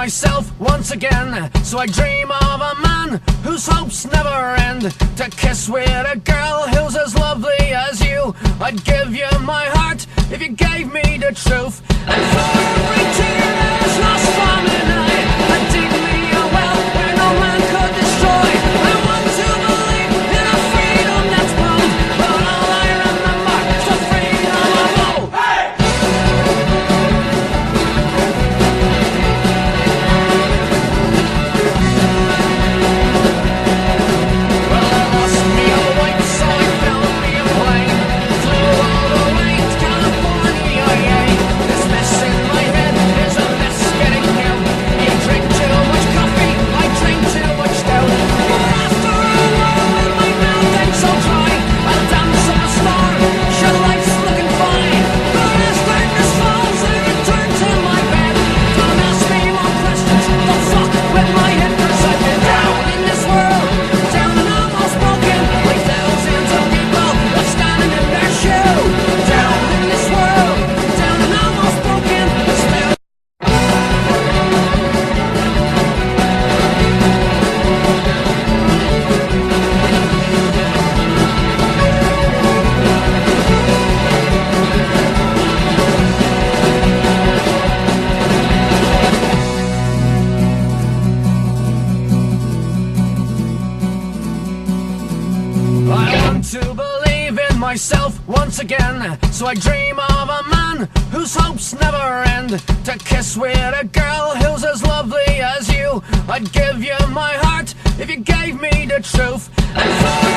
myself once again. So I dream of a man whose hopes never end, to kiss with a girl who's as lovely as you. I'd give you my heart if you gave me the truth. And for every tear that is lost from an eye, I'd dig me a well where no man could destroy. I want to believe in a freedom that's bold, but all I remember is the freedom of old. Hey! Well, I lost me a white, so I found me a plane, flew all the way to California, yeah. This mess in my head is a mess getting him. You drink too much coffee, I drink too much stout. But after a while when my mouth ain't so dry, I'll dance on a star, sure life's looking fine. But as darkness falls I return to my bed. Don't ask me more questions, don't fuck with my head, 'cause I've been down in this world, down and almost broken, like thousands of people are standing in their shoe. Down in this world, down and almost broken, there's thousands. I want to believe in myself once again, so I dream of a man whose hopes never end, to kiss with a girl who's as lovely as you. I'd give you my heart if you gave me the truth. And for